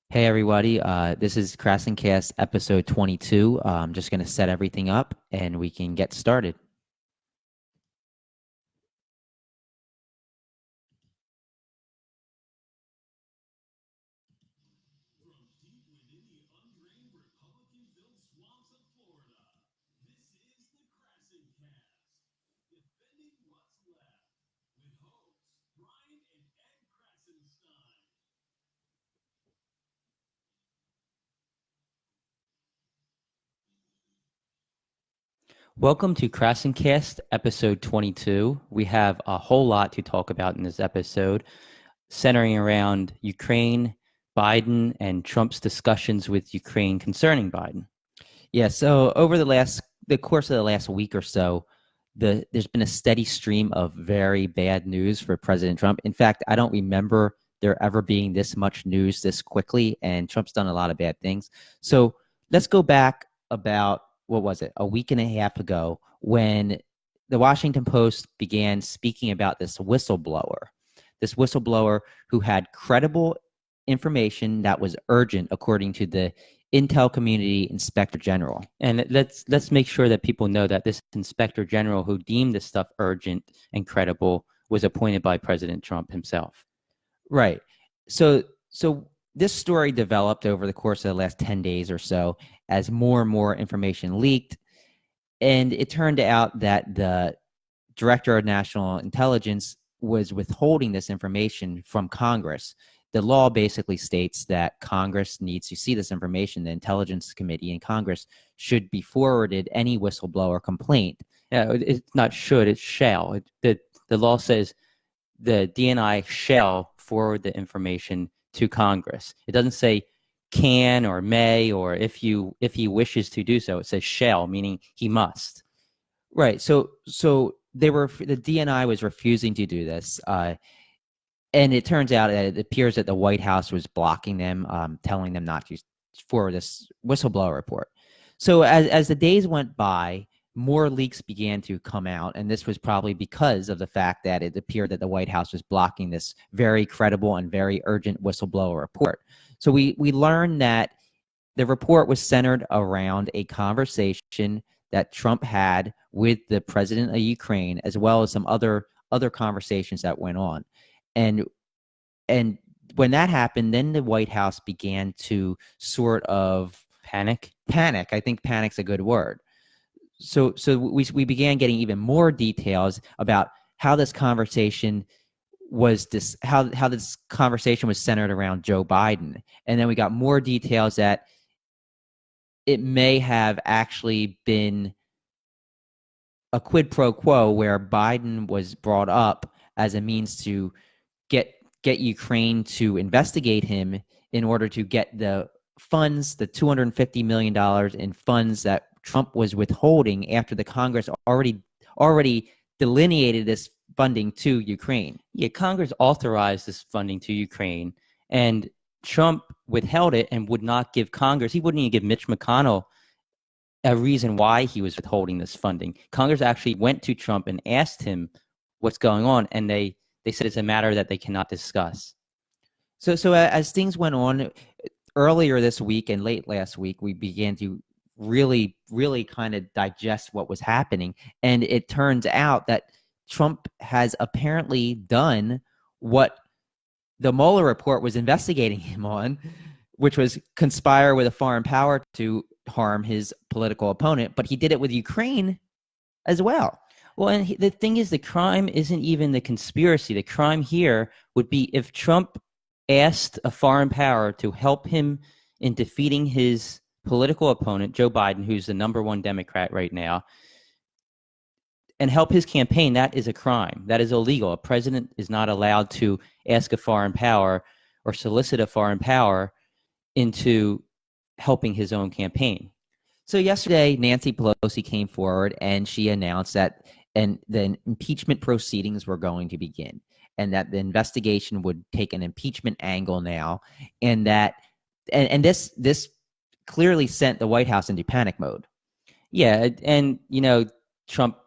Hey everybody, this is KrassenCast episode 22. I'm just going to set everything up and we can get started. Welcome to KrassenCast episode 22. We have a whole lot to talk about in this episode, centering around Ukraine, Biden, and Trump's discussions with Ukraine concerning Biden. Yeah, so over the course of the last week or so, there's been a steady stream of very bad news for President Trump. In fact, I don't remember there ever being this much news this quickly, and Trump's done a lot of bad things. So let's go back about, what was it, a week and a half ago when the Washington Post began speaking about this whistleblower who had credible information that was urgent, according to the Intel Community Inspector General. And let's make sure that people know that this Inspector General who deemed this stuff urgent and credible was appointed by President Trump himself. Right. So this story developed over the course of the last 10 days or so as more and more information leaked. And it turned out that the Director of National Intelligence was withholding this information from Congress. The law basically states that Congress needs to see this information. The Intelligence Committee in Congress should be forwarded any whistleblower complaint. Yeah, it's not should, it's shall. The law says the DNI shall forward the information to Congress. It doesn't say can or may or if he wishes to do so. It says shall, meaning he must. Right. So the DNI was refusing to do this. And it turns out that it appears that the White House was blocking them, telling them not to forward this whistleblower report. So as the days went by, more leaks began to come out, and this was probably because of the fact that it appeared that the White House was blocking this very credible and very urgent whistleblower report. So we learned that the report was centered around a conversation that Trump had with the president of Ukraine, as well as some other conversations that went on. And when that happened, then the White House began to sort of Panic. I think panic's a good word. So we began getting even more details about how this conversation how this conversation was centered around Joe Biden. And then we got more details that it may have actually been a quid pro quo where Biden was brought up as a means to get Ukraine to investigate him in order to get the funds, the $250 million in funds that Trump was withholding after the Congress already delineated this funding to Ukraine. Yeah, Congress authorized this funding to Ukraine, and Trump withheld it and would not give Congress, he wouldn't even give Mitch McConnell a reason why he was withholding this funding. Congress actually went to Trump and asked him what's going on, and they said it's a matter that they cannot discuss. So as things went on earlier this week and late last week, we began to really kind of digest what was happening. And it turns out that Trump has apparently done what the Mueller report was investigating him on, which was conspire with a foreign power to harm his political opponent. But he did it with Ukraine as well. Well, and the thing is, the crime isn't even the conspiracy. The crime here would be if Trump asked a foreign power to help him in defeating his political opponent, Joe Biden, who's the #1 Democrat right now, and help his campaign. That is a crime. That is illegal. A president is not allowed to ask a foreign power or solicit a foreign power into helping his own campaign. So yesterday, Nancy Pelosi came forward and she announced that the impeachment proceedings were going to begin, and that the investigation would take an impeachment angle now, and that and this clearly sent the White House into panic mode. Yeah, and Trump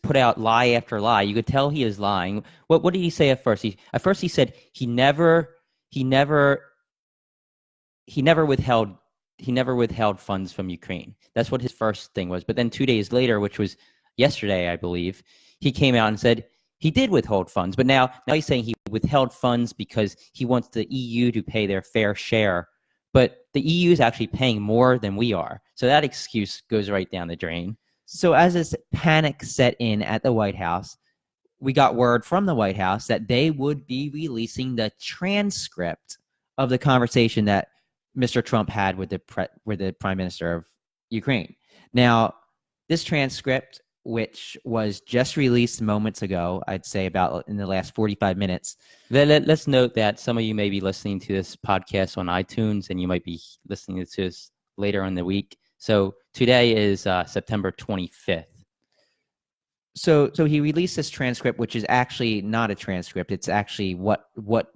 put out lie after lie. You could tell he is lying. What did he say at first? He said he never he never withheld funds from Ukraine. That's what his first thing was. But then 2 days later, which was yesterday, I believe, he came out and said he did withhold funds. But now he's saying he withheld funds because he wants the EU to pay their fair share. But the EU is actually paying more than we are. So that excuse goes right down the drain. So as this panic set in at the White House, we got word from the White House that they would be releasing the transcript of the conversation that Mr. Trump had with the Prime Minister of Ukraine. Now, this transcript, which was just released moments ago, I'd say about in the last 45 minutes. Let's note that some of you may be listening to this podcast on iTunes, and you might be listening to this later in the week. So today is September 25th. So he released this transcript, which is actually not a transcript. It's actually what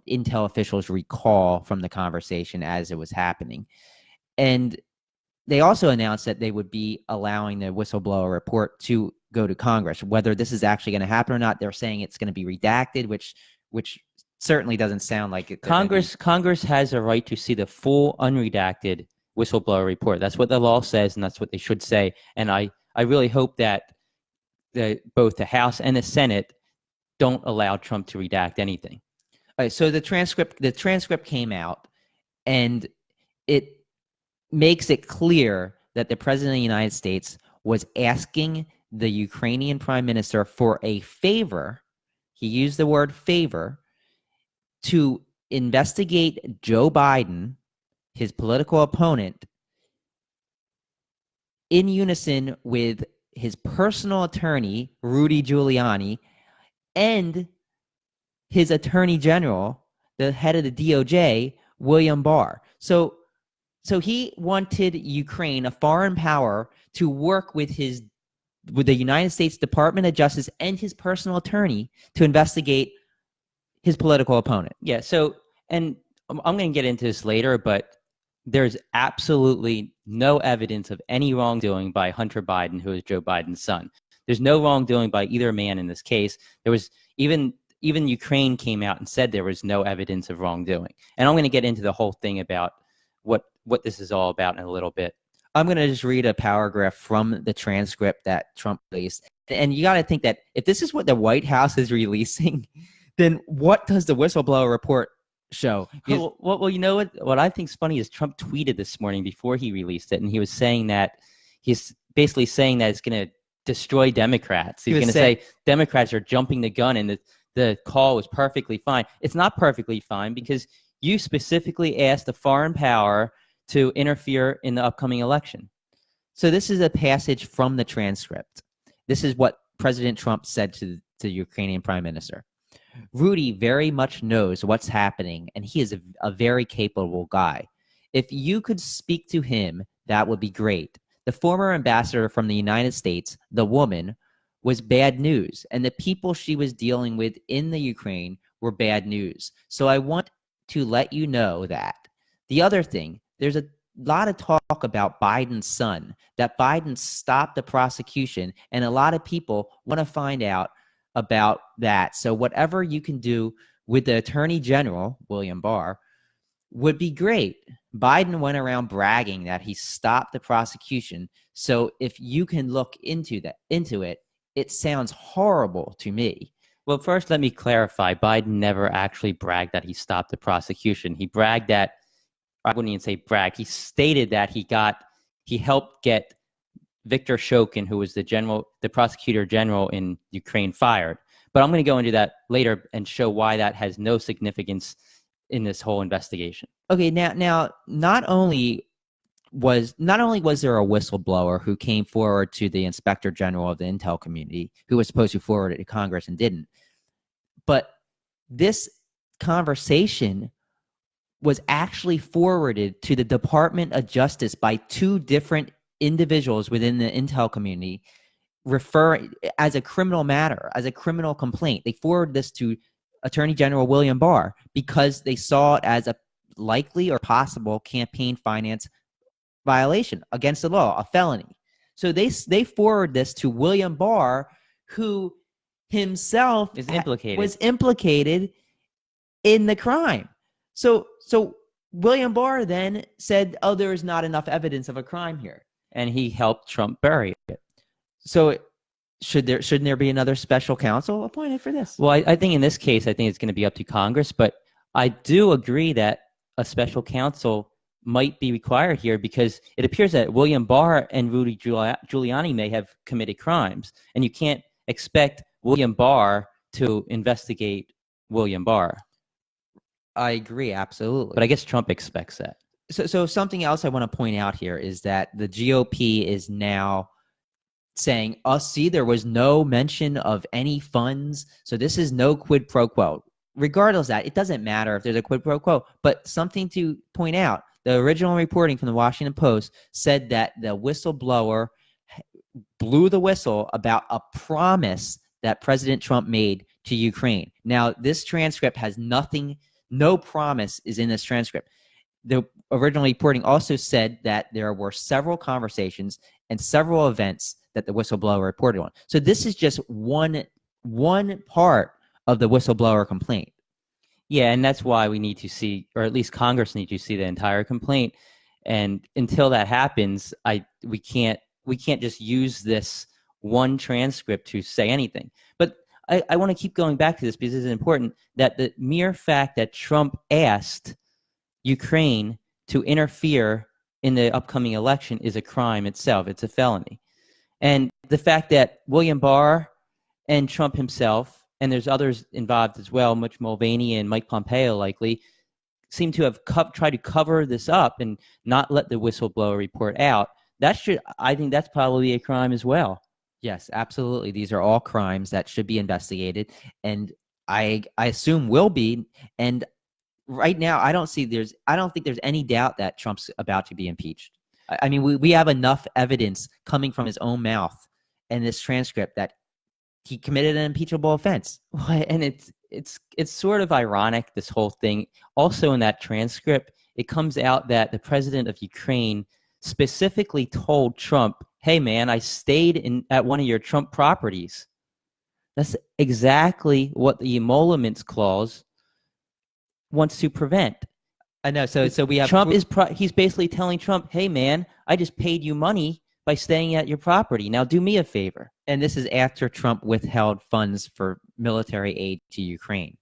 Intel officials recall from the conversation as it was happening. And they also announced that they would be allowing the whistleblower report to go to Congress. Whether this is actually going to happen or not, they're saying it's going to be redacted, which certainly doesn't sound like it. Congress has a right to see the full unredacted whistleblower report. That's what the law says, and that's what they should say. And I really hope that both the House and the Senate don't allow Trump to redact anything. All right, so the transcript came out, and it makes it clear that the President of the United States was asking the Ukrainian Prime Minister for a favor. He used the word favor to investigate Joe Biden, his political opponent, in unison with his personal attorney, Rudy Giuliani, and his attorney general, the head of the DOJ, William Barr. So he wanted Ukraine, a foreign power, to work with the United States Department of Justice and his personal attorney to investigate his political opponent. Yeah, so, and I'm going to get into this later, but there's absolutely no evidence of any wrongdoing by Hunter Biden, who is Joe Biden's son. There's no wrongdoing by either man in this case. There was even Ukraine came out and said there was no evidence of wrongdoing. And I'm going to get into the whole thing about what this is all about in a little bit. I'm going to just read a paragraph from the transcript that Trump released. And you got to think that if this is what the White House is releasing, then what does the whistleblower report show? Well, you know what I think is funny is Trump tweeted this morning before he released it, and he was saying that he's basically saying that it's going to destroy Democrats. He's going to say Democrats are jumping the gun, and the call was perfectly fine. It's not perfectly fine because you specifically asked a foreign power to interfere in the upcoming election. So this is a passage from the transcript. This is what President Trump said to the Ukrainian Prime Minister. Rudy very much knows what's happening, and he is a very capable guy. If you could speak to him, that would be great. The former ambassador from the United States, the woman, was bad news, and the people she was dealing with in the Ukraine were bad news. So I want to let you know that. The other thing, there's a lot of talk about Biden's son, that Biden stopped the prosecution, and a lot of people want to find out about that. So whatever you can do with the Attorney General, William Barr, would be great. Biden went around bragging that he stopped the prosecution. So if you can look into it, it sounds horrible to me. Well, first, let me clarify. Biden never actually bragged that he stopped the prosecution. He bragged that, I wouldn't even say brag. He stated that he helped get Viktor Shokin, who was the prosecutor general in Ukraine, fired. But I'm going to go into that later and show why that has no significance in this whole investigation. Okay, now not only was there a whistleblower who came forward to the inspector general of the intel community, who was supposed to forward it to Congress and didn't, but this conversation was actually forwarded to the Department of Justice by two different individuals within the intel community, referring as a criminal matter, as a criminal complaint. They forwarded this to Attorney General William Barr because they saw it as a likely or possible campaign finance violation against the law, a felony. So they forward this to William Barr, who himself was implicated in the crime. So William Barr then said, oh, there is not enough evidence of a crime here. And he helped Trump bury it. So shouldn't there be another special counsel appointed for this? Well, I think in this case, I think it's going to be up to Congress, but I do agree that a special counsel might be required here because it appears that William Barr and Rudy Giuliani may have committed crimes, and you can't expect William Barr to investigate William Barr. I agree, absolutely. But I guess Trump expects that. So something else I want to point out here is that the GOP is now saying, oh, see, there was no mention of any funds, so this is no quid pro quo. Regardless of that, it doesn't matter if there's a quid pro quo, but something to point out, the original reporting from the Washington Post said that the whistleblower blew the whistle about a promise that President Trump made to Ukraine. Now, this transcript has nothing, no promise is in this transcript. The original reporting also said that there were several conversations and several events that the whistleblower reported on. So this is just one part of the whistleblower complaint. Yeah, and that's why we need to see, or at least Congress needs to see the entire complaint. And until that happens, we can't just use this one transcript to say anything. But I want to keep going back to this because it's important that the mere fact that Trump asked Ukraine to interfere in the upcoming election is a crime itself. It's a felony. And the fact that William Barr and Trump himself, and there's others involved as well, Mitch Mulvaney and Mike Pompeo likely, seem to have tried to cover this up and not let the whistleblower report out. I think that's probably a crime as well. Yes, absolutely. These are all crimes that should be investigated, and I assume will be. And right now, I don't think there's any doubt that Trump's about to be impeached. I mean, we have enough evidence coming from his own mouth and this transcript that he committed an impeachable offense. And it's sort of ironic, this whole thing. Also in that transcript, it comes out that the president of Ukraine specifically told Trump, hey man, I stayed at one of your Trump properties. That's exactly what the emoluments clause wants to prevent. I know. So we have Trump he's basically telling Trump, hey man, I just paid you money by staying at your property. Now do me a favor. And this is after Trump withheld funds for military aid to Ukraine.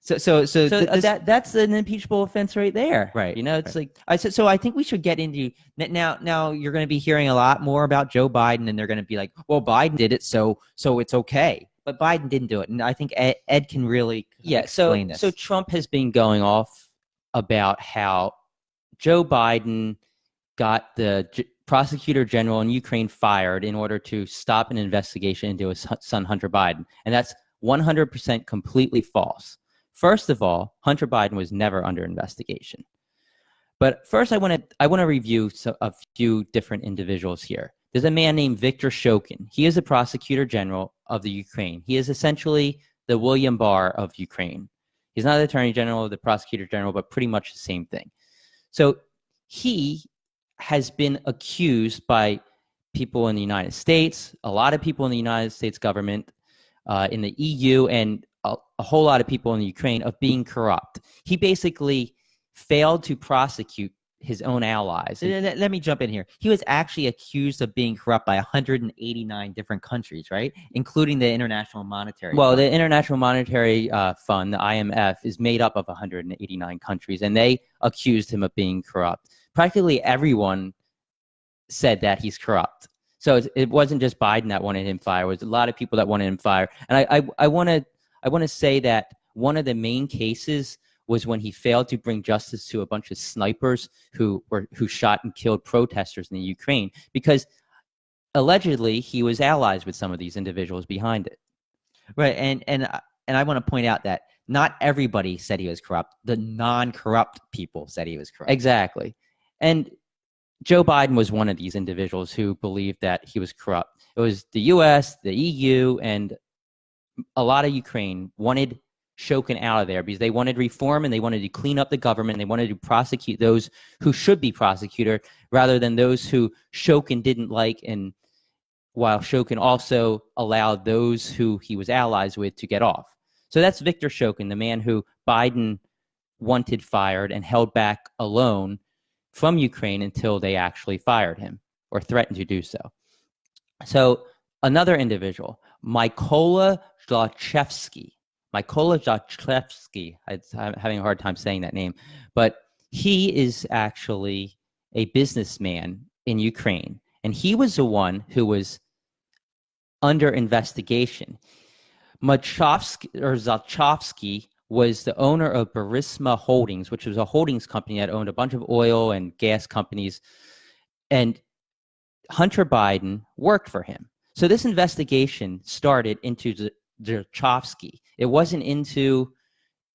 That's an impeachable offense right there. Right. You know, it's right. So I think we should get into now you're going to be hearing a lot more about Joe Biden, and they're going to be like, well, Biden did it, so it's okay. But Biden didn't do it. And I think Ed can really explain this. So Trump has been going off about how Joe Biden got the prosecutor general in Ukraine fired in order to stop an investigation into his son, Hunter Biden. And that's 100% completely false. First of all, Hunter Biden was never under investigation. But first, I want to review a few different individuals here. There's a man named Viktor Shokin. He is the prosecutor general of the Ukraine. He is essentially the William Barr of Ukraine. He's not the attorney general or the prosecutor general, but pretty much the same thing. So he has been accused by people in the United States, a lot of people in the United States government, in the EU, and a whole lot of people in the Ukraine of being corrupt. He basically failed to prosecute his own allies. Let me jump in here. He was actually accused of being corrupt by 189 different countries, right? Including the International Monetary Fund. The International Monetary Fund, the IMF, is made up of 189 countries, and they accused him of being corrupt. Practically everyone said that he's corrupt. So it wasn't just Biden that wanted him fired. It was a lot of people that wanted him fired. And I want to say that one of the main cases was when he failed to bring justice to a bunch of snipers who shot and killed protesters in the Ukraine, because allegedly he was allies with some of these individuals behind it. Right, and I want to point out that not everybody said he was corrupt. The non-corrupt people said he was corrupt. Exactly. And Joe Biden was one of these individuals who believed that he was corrupt. It was the US, the EU, and a lot of Ukraine wanted Shokin out of there because they wanted reform and they wanted to clean up the government. And they wanted to prosecute those who should be prosecuted rather than those who Shokin didn't like, and while Shokin also allowed those who he was allies with to get off. So that's Viktor Shokin, the man who Biden wanted fired and held back a loan from Ukraine until they actually fired him or threatened to do so. So another individual, Mykola Zlochevsky. Mykola Zlochevsky, I'm having a hard time saying that name, but he is actually a businessman in Ukraine, and he was the one who was under investigation. Zlochevsky was the owner of Burisma Holdings, which was a holdings company that owned a bunch of oil and gas companies, and Hunter Biden worked for him. So this investigation started into Zlochevsky. It wasn't into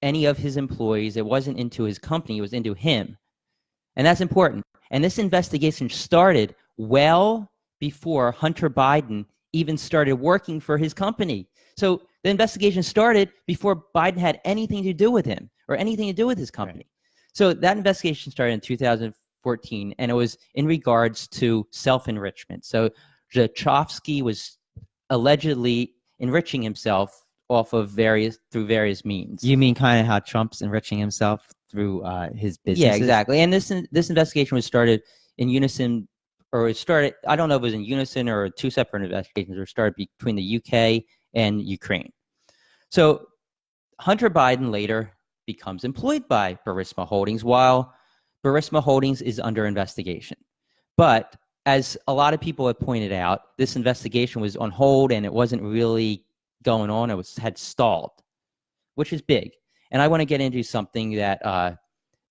any of his employees. It wasn't into his company. It was into him. And that's important. And this investigation started well before Hunter Biden even started working for his company. So the investigation started before Biden had anything to do with him or anything to do with his company. Right. So that investigation started in 2014, and it was in regards to self-enrichment. So Zlochevsky was allegedly enriching himself through various means. You mean kind of how Trump's enriching himself through his businesses? Yeah, exactly. And this investigation was started in unison, or it started, I don't know if it was in unison or two separate investigations, or started between the UK and Ukraine. So Hunter Biden later becomes employed by Burisma Holdings while Burisma Holdings is under investigation. But as a lot of people have pointed out, this investigation was on hold and it wasn't really going on. It had stalled, which is big. And I want to get into something that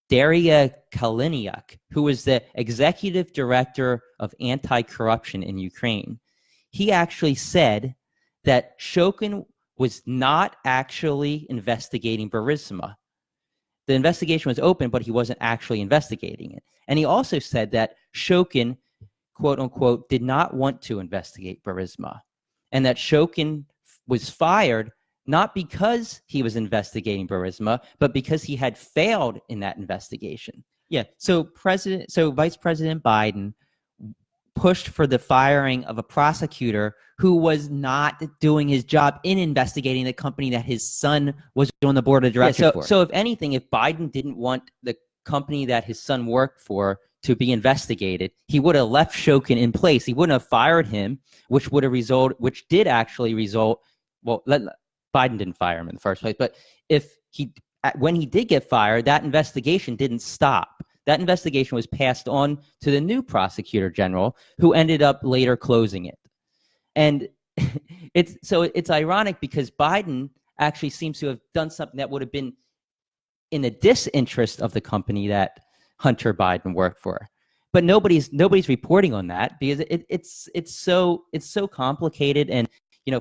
Daria Kaliniuk, who was the executive director of anti-corruption in Ukraine, he actually said that Shokin was not actually investigating Burisma. The investigation was open, but he wasn't actually investigating it. And he also said that Shokin, quote unquote, did not want to investigate Burisma, and that Shokin was fired not because he was investigating Burisma, but because he had failed in that investigation. Yeah. So Vice President Biden pushed for the firing of a prosecutor who was not doing his job in investigating the company that his son was on the board of directors for. So if anything, if Biden didn't want the company that his son worked for to be investigated, he would have left Shokin in place. He wouldn't have fired him, which did actually result. Well, Biden didn't fire him in the first place, but when he did get fired, that investigation didn't stop. That investigation was passed on to the new prosecutor general, who ended up later closing it. And it's ironic because Biden actually seems to have done something that would have been in the disinterest of the company that Hunter Biden worked for. But nobody's reporting on that because it's so complicated, and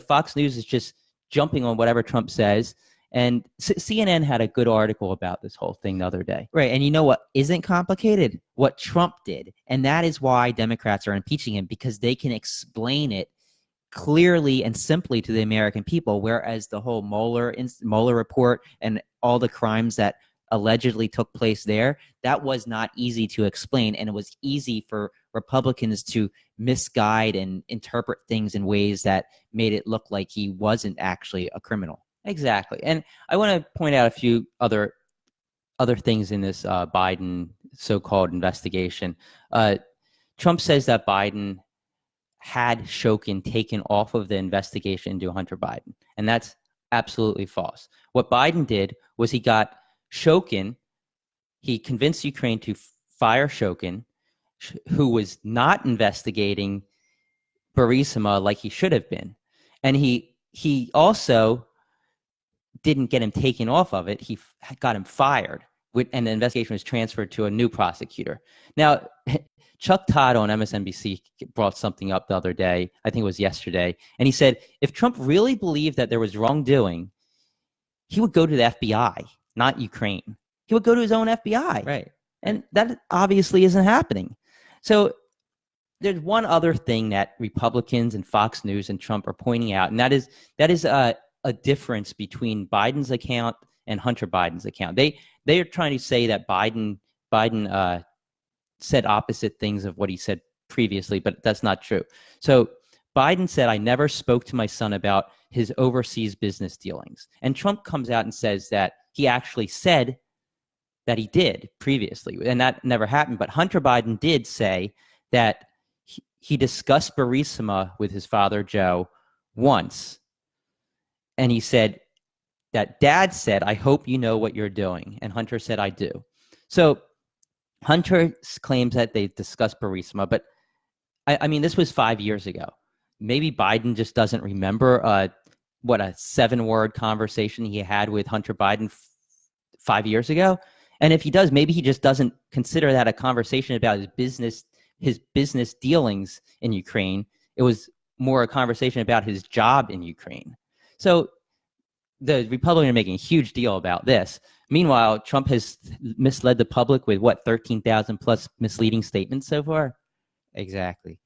Fox News is just jumping on whatever Trump says. And CNN had a good article about this whole thing the other day. Right. And you know what isn't complicated? What Trump did. And that is why Democrats are impeaching him, because they can explain it clearly and simply to the American people, whereas the whole Mueller report and all the crimes that allegedly took place there, that was not easy to explain. And it was easy for Republicans to misguide and interpret things in ways that made it look like he wasn't actually a criminal. Exactly. And I want to point out a few other things in this Biden so-called investigation. Trump says that Biden had Shokin taken off of the investigation into Hunter Biden, and that's absolutely false. What Biden did was he got Shokin, he convinced Ukraine to fire Shokin, who was not investigating Burisma like he should have been. And he also didn't get him taken off of it. He got him fired, and the investigation was transferred to a new prosecutor. Now, Chuck Todd on MSNBC brought something up the other day, I think it was yesterday, and he said if Trump really believed that there was wrongdoing, he would go to the FBI, not Ukraine. He would go to his own FBI. Right. And that obviously isn't happening. So there's one other thing that Republicans and Fox News and Trump are pointing out, and that is a difference between Biden's account and Hunter Biden's account. They are trying to say that Biden said opposite things of what he said previously, but that's not true. So Biden said, "I never spoke to my son about his overseas business dealings." And Trump comes out and says that he actually said that he did previously, and that never happened. But Hunter Biden did say that he discussed Burisma with his father, Joe, once. And he said that Dad said, I hope you know what you're doing. And Hunter said, I do. So Hunter claims that they discussed Burisma, but I mean, this was 5 years ago. Maybe Biden just doesn't remember what a 7-word conversation he had with Hunter Biden 5 years ago. And if he does, maybe he just doesn't consider that a conversation about his business dealings in Ukraine. It was more a conversation about his job in Ukraine. So the Republicans are making a huge deal about this. Meanwhile, Trump has misled the public with 13,000 plus misleading statements so far. Exactly.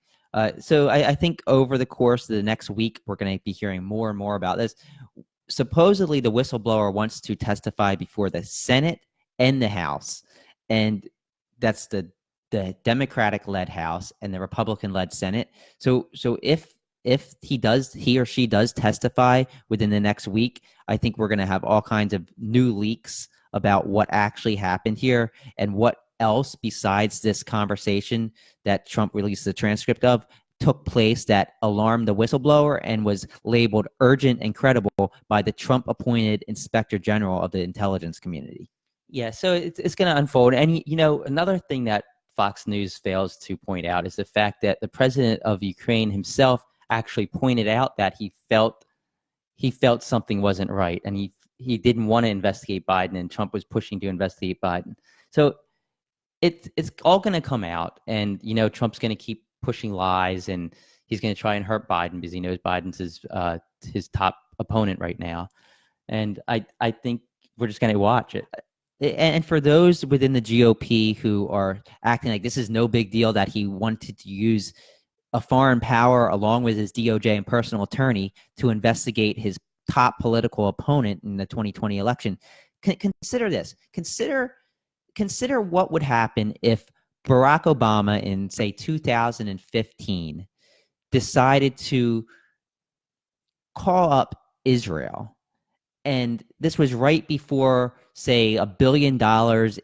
So I think over the course of the next week, we're going to be hearing more and more about this. Supposedly, the whistleblower wants to testify before the Senate and the House, and that's the Democratic-led House and the Republican-led Senate. So if he or she does testify within the next week, I think we're going to have all kinds of new leaks about what actually happened here and what else besides this conversation that Trump released the transcript of took place that alarmed the whistleblower and was labeled urgent and credible by the Trump-appointed Inspector General of the intelligence community. Yeah, so it's going to unfold. And, another thing that Fox News fails to point out is the fact that the president of Ukraine himself actually pointed out that he felt something wasn't right, and he didn't want to investigate Biden, and Trump was pushing to investigate Biden. So it's all going to come out, and Trump's going to keep pushing lies, and he's going to try and hurt Biden because he knows Biden's his top opponent right now. And I think we're just going to watch it. And for those within the GOP who are acting like this is no big deal that he wanted to use a foreign power along with his DOJ and personal attorney to investigate his top political opponent in the 2020 election, consider this. Consider what would happen if Barack Obama in, say, 2015 decided to call up Israel. And this was right before, say, $1 billion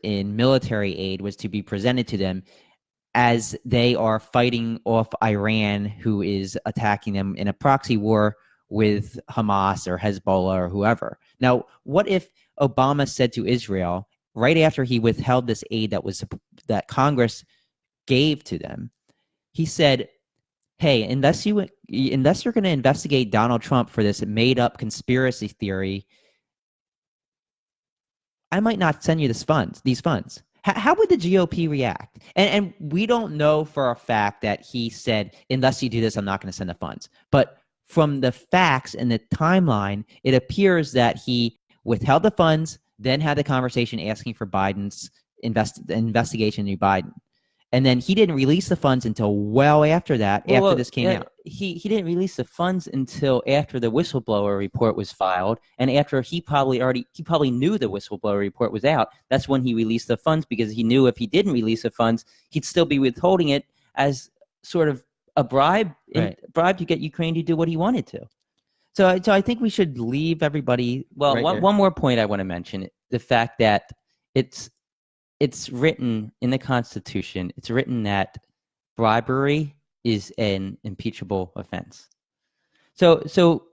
in military aid was to be presented to them as they are fighting off Iran, who is attacking them in a proxy war with Hamas or Hezbollah or whoever. Now, what if Obama said to Israel, right after he withheld this aid that Congress gave to them, he said, hey, unless you're going to investigate Donald Trump for this made-up conspiracy theory, I might not send you these funds. How would the GOP react? And we don't know for a fact that he said, unless you do this, I'm not going to send the funds. But from the facts and the timeline, it appears that he withheld the funds, then had the conversation asking for Biden's investigation into Biden. And then he didn't release the funds until well after that, after this came out. He didn't release the funds until after the whistleblower report was filed, and after he probably knew the whistleblower report was out. That's when he released the funds, because he knew if he didn't release the funds, he'd still be withholding it as sort of a bribe to get Ukraine to do what he wanted to. So I think we should leave everybody. Well, one more point I want to mention: the fact that it's written in the Constitution. It's written that bribery is an impeachable offense. So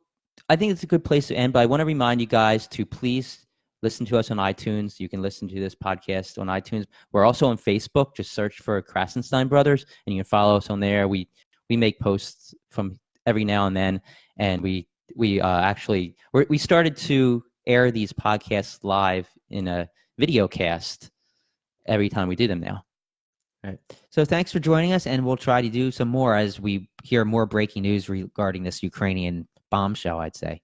I think it's a good place to end, but I want to remind you guys to please listen to us on iTunes. You can listen to this podcast on iTunes. We're also on Facebook. Just search for KrassenCast Brothers, and you can follow us on there. We make posts from every now and then, and we started to air these podcasts live in a video cast every time we do them now. All right. So thanks for joining us, and we'll try to do some more as we hear more breaking news regarding this Ukrainian bombshell, I'd say.